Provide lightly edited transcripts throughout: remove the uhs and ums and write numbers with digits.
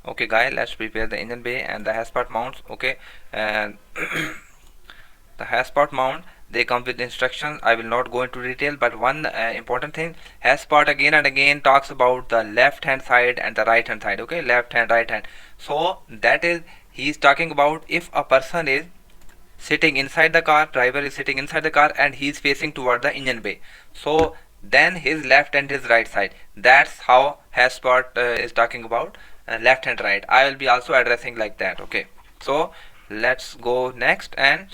Okay guys, let's prepare the engine bay and the HAsport mounts. Okay, and the HAsport mount, they come with instructions. I will not go into detail, but one important thing, HAsport again and again talks about the left hand side and the right hand side. Okay, left hand, right hand. So that is, he is talking about if a person is sitting inside the car, driver is sitting inside the car and he is facing toward the engine bay, so then his left and his right side, that's how HAsport is talking about left and right. I will be also addressing like that. Okay, so let's go next, and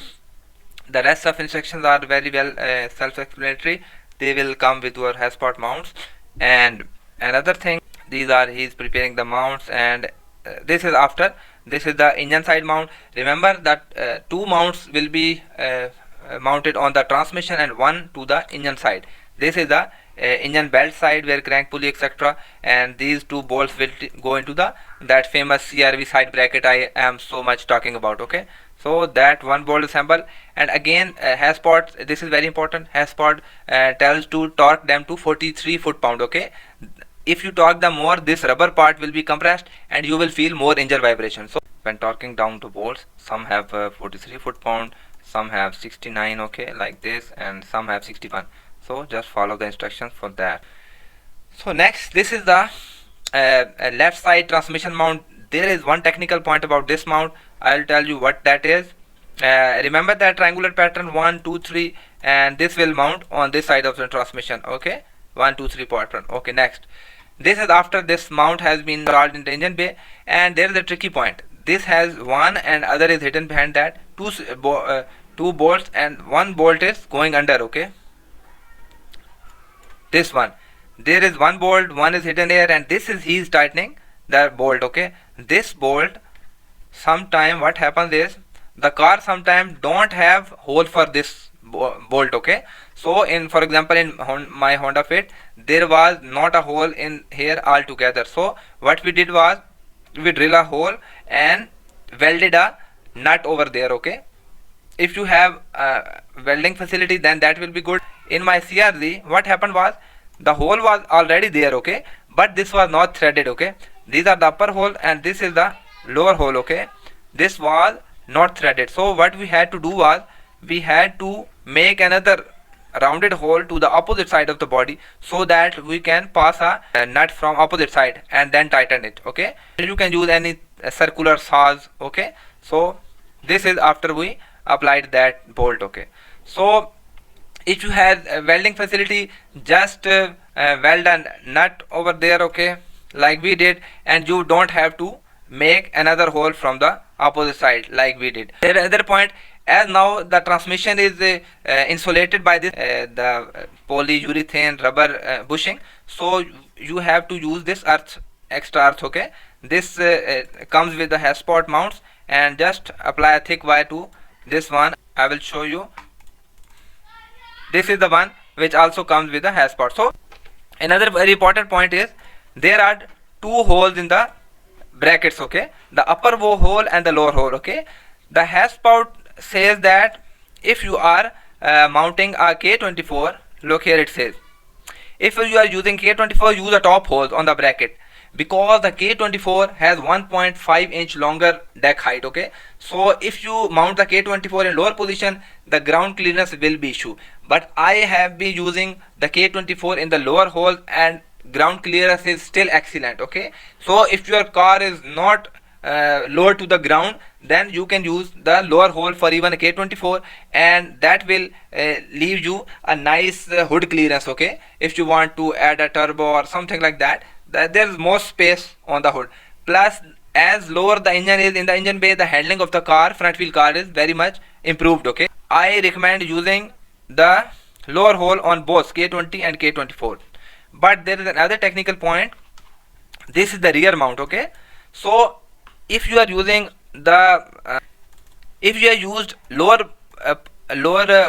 the rest of instructions are very well self-explanatory. They will come with your HAsport mounts. And another thing, these are, he is preparing the mounts, and this is after, this is the engine side mount. Remember that two mounts will be mounted on the transmission and one to the engine side. This is the engine belt side where crank pulley etc, and these two bolts will go into the that famous CRZ side bracket I am so much talking about. Okay, so that one bolt assemble, and again HAsport, this is very important, HAsport tells to torque them to 43 foot-pound. Okay, if you torque them more, this rubber part will be compressed and you will feel more engine vibration. So when torquing down to bolts, some have 43 foot-pound, some have 69, okay, like this, and some have 61. So just follow the instructions for that. So next, this is the left side transmission mount. There is one technical point about this mount. I'll tell you what that is. Remember that triangular pattern 1 2 3, and this will mount on this side of the transmission. Okay, 1 2 3 pattern. Okay, next, this is after this mount has been installed in the engine bay, and there is a tricky point. This has one and other is hidden behind that, two bolts, and one bolt is going under. Okay, this one, there is one bolt, one is hidden here, and this is, he is tightening the bolt. Okay, this bolt, sometime what happens is the car sometimes don't have hole for this bolt. Okay, so in, for example, in my Honda Fit, there was not a hole in here altogether. So what we did was we drill a hole and welded a nut over there. Okay, if you have a welding facility, then that will be good. In my CRZ, what happened was the hole was already there. Okay, but this was not threaded. Okay, these are the upper hole and this is the lower hole. Okay, this was not threaded. So what we had to do was we had to make another rounded hole to the opposite side of the body, so that we can pass a nut from opposite side and then tighten it. Okay, you can use any circular saws. Okay, so this is after we applied that bolt. Okay, so if you have a welding facility, just weld a nut over there. Okay, like we did, and you don't have to make another hole from the opposite side like we did. The other point, as now the transmission is insulated by this the polyurethane rubber bushing, so you have to use this extra earth. Okay, this comes with the HAsport mounts, and just apply a thick wire to this one. I will show you. This is the one which also comes with the HAsport. So another very important point is there are two holes in the brackets. Okay, the upper hole and the lower hole. Okay, the HAsport says that if you are mounting a K24, look here, it says if you are using K24, use the top holes on the bracket, because the K24 has 1.5 inch longer deck height. Okay, so if you mount the K24 in lower position, the ground clearance will be issue, but I have been using the K24 in the lower hole and ground clearance is still excellent. Okay, so if your car is not lower to the ground, then you can use the lower hole for even a K24, and that will leave you a nice hood clearance. Okay, if you want to add a turbo or something like that, there is more space on the hood. Plus, as lower the engine is in the engine bay, the handling of the car, front wheel car, is very much improved. Okay, I recommend using the lower hole on both K20 and K24. But there is another technical point. This is the rear mount. Okay, so if you are using the if you have used lower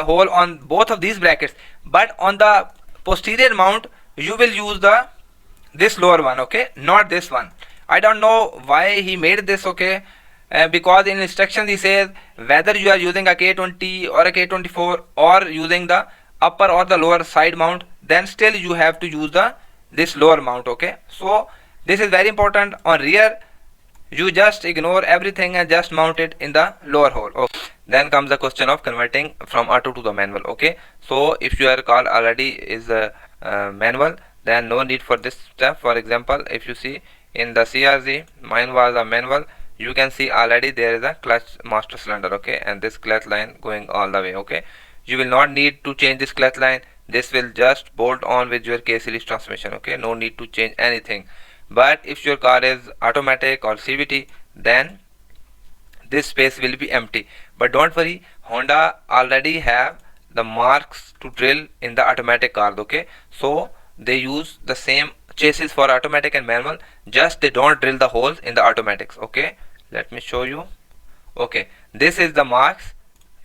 hole on both of these brackets, but on the posterior mount you will use this lower one. Okay, not this one. I don't know why he made this. Okay, because in instructions he says whether you are using a K20 or a K24 or using the upper or the lower side mount, then still you have to use this lower mount. Okay, so this is very important. On rear, You just ignore everything and just mount it in the lower hole. Okay. Then comes the question of converting from auto to the manual. Okay, so if your car already is a manual, then no need for this step. For example, if you see in the CRZ, mine was a manual, you can see already there is a clutch master cylinder. Okay, and this clutch line going all the way. Okay, you will not need to change this clutch line. This will just bolt on with your K series transmission. Okay, no need to change anything. But if your car is automatic or CVT, then this space will be empty. But don't worry, Honda already have the marks to drill in the automatic cars. Okay, so they use the same chassis for automatic and manual, just they don't drill the holes in the automatics. Okay, let me show you. Okay, this is the marks.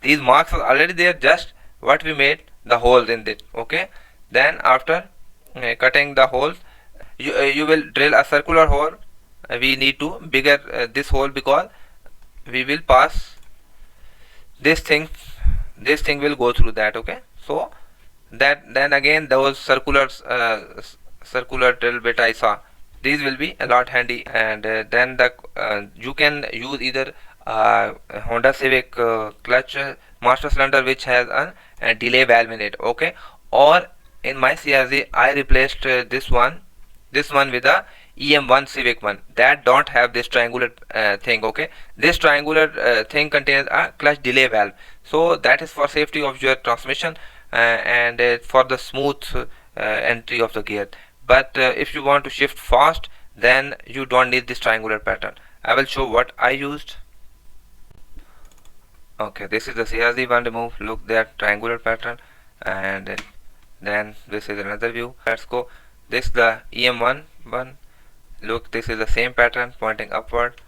These marks are already there, just what we made the holes in it. Okay, then after cutting the holes, you will drill a circular hole. We need to bigger this hole because we will pass this thing will go through that. Okay, so that then again those circular drill bit I saw, these will be a lot handy. And then the you can use either Honda Civic clutch master cylinder which has a delay valve in it. Okay, or in my CRZ I replaced this one with a EM1 Civic one that don't have this triangular thing. Okay, this triangular thing contains a clutch delay valve, so that is for safety of your transmission and for the smooth entry of the gear. But if you want to shift fast, then you don't need this triangular pattern. I will show what I used. Okay, this is the CRZ one remove. Look, that triangular pattern. And then this is another view. Let's go. This is the EM1 one. Look, this is the same pattern pointing upward,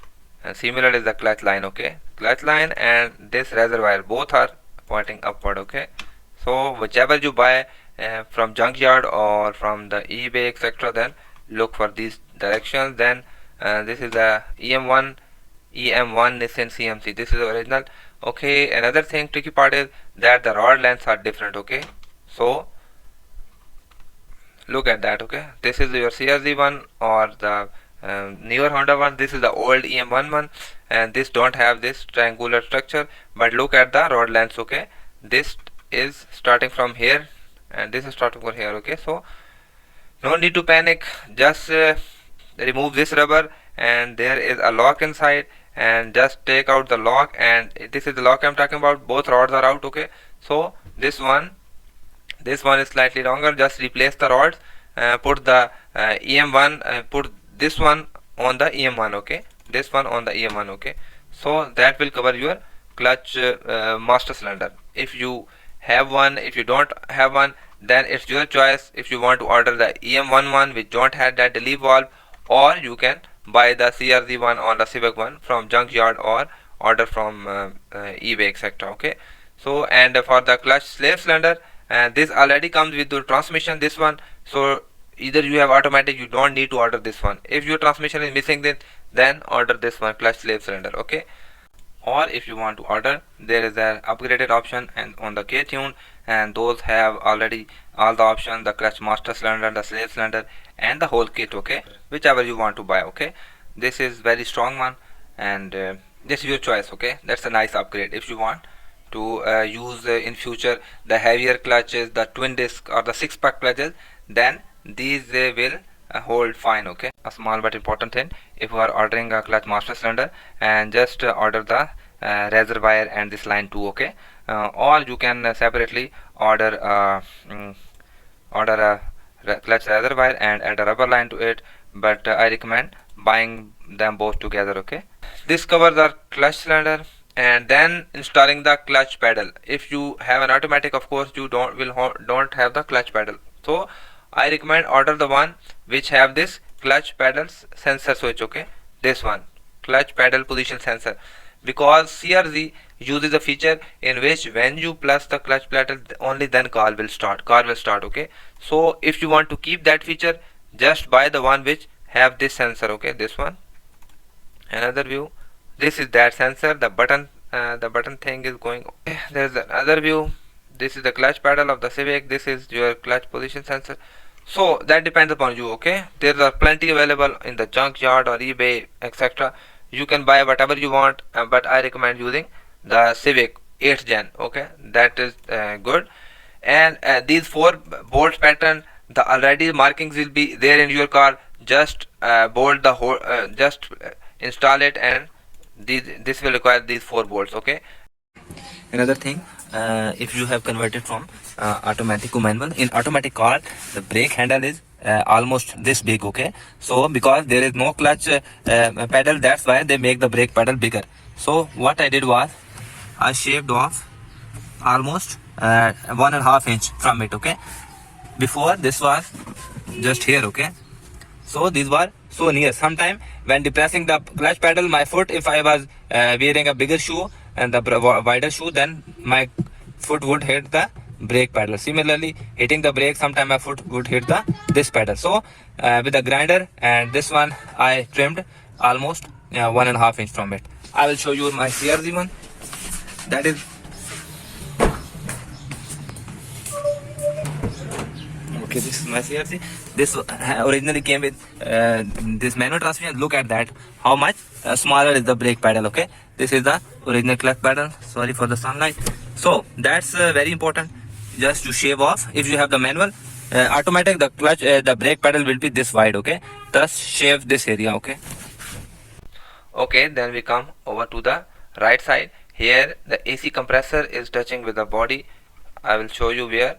and similar is the clutch line. Okay, clutch line and this reservoir both are pointing upward. Okay, so whichever you buy from junkyard or from the eBay etc., then look for these directions. Then this is the EM1 Nissan CMC. This is the original. Okay, another thing, tricky part is that the rod lengths are different. Okay, so look at that. Okay, this is your CRZ one or the newer Honda one. This is the old EM1 one, and this don't have this triangular structure, but look at the rod lengths. Okay, this is starting from here and this is starting from here. Okay, so no need to panic, just remove this rubber and there is a lock inside, and just take out the lock, and this is the lock I'm talking about. Both rods are out. Okay, so this one is slightly longer. Just replace the rods, put the EM1, put this one on the EM1. Okay, this one on the EM1. Okay, so that will cover your clutch master cylinder. If you have one, if you don't have one, then it's your choice. If you want to order the EM1 one which don't have that delay valve, or you can buy the CRZ one or the Civic one from junkyard or order from eBay etc. Okay, so and for the clutch slave cylinder, this already comes with the transmission, this one. So either you have automatic, you don't need to order this one. If your transmission is missing this, then order this one, clutch slave cylinder. Okay, or if you want to order, there is an upgraded option and on the K tune, and those have already all the options, the clutch master cylinder, the slave cylinder and the whole kit. Okay, whichever you want to buy. Okay, this is very strong one, and this is your choice. Okay, that's a nice upgrade if you want to use in future the heavier clutches, the twin disc or the 6-pack clutches, then these will hold fine. Okay, a small but important thing, if you are ordering a clutch master cylinder, and just order the reservoir and this line too. Okay, or you can separately order a clutch reservoir and add a rubber line to it, but I recommend buying them both together. Okay, this covers our clutch cylinder. And then installing the clutch pedal. If you have an automatic, of course you don't have the clutch pedal, so I recommend order the one which have this clutch pedal sensor switch. Okay, this one, clutch pedal position sensor, because CRZ uses a feature in which when you plus the clutch pedal, only then car will start. Okay, so if you want to keep that feature, just buy the one which have this sensor. Okay, this one. Another view, this is that sensor, the button thing is going. Okay, there's another view. This is the clutch pedal of the Civic. This is your clutch position sensor. So that depends upon you. Okay, there are plenty available in the junkyard or eBay etc. you can buy whatever you want, but I recommend using the Civic 8th gen. Okay, that is good. And these 4 bolt pattern, the already markings will be there in your car. Just bolt the whole, just install it, and this will require these 4 bolts. Okay. Another thing, if you have converted from automatic to manual, in automatic car the brake handle is almost this big. Okay, so because there is no clutch pedal, that's why they make the brake pedal bigger. So what I did was I shaved off almost 1.5 inch from it. Okay, before this was just here. Okay, so these were so near. Sometime when depressing the clutch pedal, my foot, if I was wearing a bigger shoe and the wider shoe, then my foot would hit the brake pedal. Similarly, hitting the brake, sometime my foot would hit the this pedal. So with the grinder and this one, I trimmed almost 1.5 inch from it. I will show you my CRZ one. That is okay. This is my CRZ. This originally came with this manual transmission. Look at that, how much smaller is the brake pedal. Okay, this is the original clutch pedal. Sorry for the sunlight. So that's very important, just to shave off. If you have the manual, automatic, the clutch, the brake pedal will be this wide. Okay, thus shave this area. Okay. Okay, then we come over to the right side. Here the AC compressor is touching with the body. I will show you where.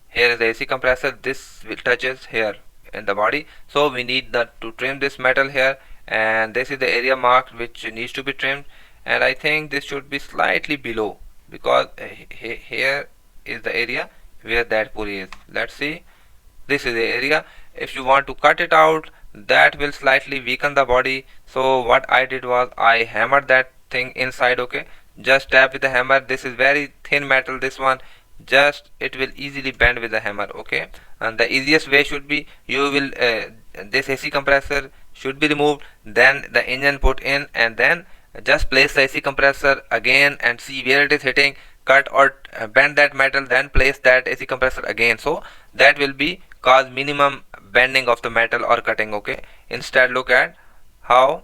Here is the AC compressor. This will touches here in the body, so we need to trim this metal here, and this is the area marked which needs to be trimmed. And I think this should be slightly below, because here is the area where that pulley is. Let's see, this is the area. If you want to cut it out, that will slightly weaken the body. So what I did was I hammered that thing inside. Okay, just tap with the hammer. This is very thin metal, this one. Just it will easily bend with the hammer. Okay, and the easiest way should be, you will this AC compressor should be removed, then the engine put in, and then just place the AC compressor again and see where it is hitting, cut or bend that metal, then place that AC compressor again. So that will be cause minimum bending of the metal or cutting. Okay, instead look at how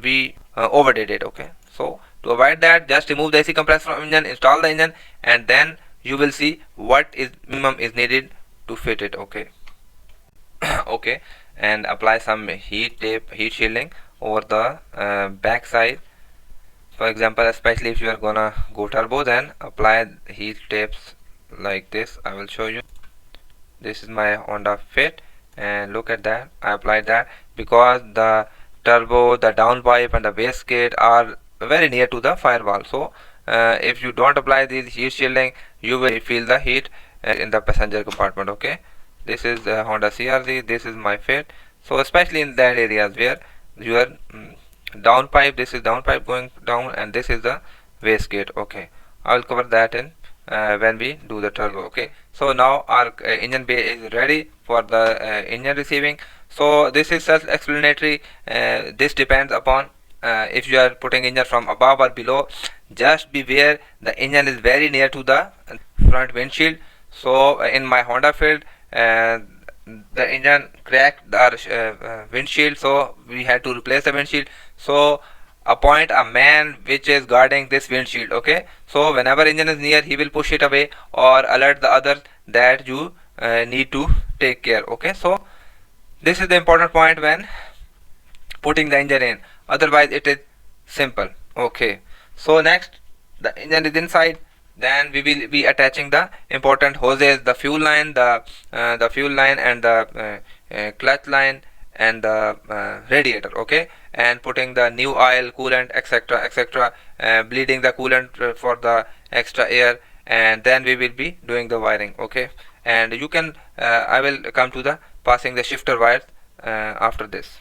we overdid it. Okay, so to avoid that, just remove the AC compressor from engine, install the engine, and then you will see what is minimum is needed to fit it. Okay. Okay, and apply some heat tape, heat shielding over the back side. For example, especially if you are gonna go turbo, then apply heat tapes like this. I will show you. This is my Honda Fit, and look at that. I applied that because the turbo, the downpipe, and the wastegate are very near to the firewall. So if you don't apply this heat shielding, you will feel the heat in the passenger compartment. Okay, this is Honda CRZ, this is my Fit. So especially in that areas where your downpipe, this is downpipe going down, and this is the wastegate. Okay, I will cover that in when we do the turbo. Okay, so now our engine bay is ready for the engine receiving. So this is self-explanatory. This depends upon if you are putting engine from above or below. Just beware, the engine is very near to the front windshield. So in my Honda Fit, the engine cracked our windshield, so we had to replace the windshield. So appoint a man which is guarding this windshield. Okay, so whenever engine is near, he will push it away or alert the others that you need to take care. Okay, so this is the important point when putting the engine in, otherwise it is simple. Okay, so next, the engine is inside, then we will be attaching the important hoses, the fuel line, the fuel line, and the clutch line, and the radiator. Okay, and putting the new oil, coolant, etc., etc., bleeding the coolant for the extra air, and then we will be doing the wiring. Okay, and you can I will come to the passing the shifter wires after this.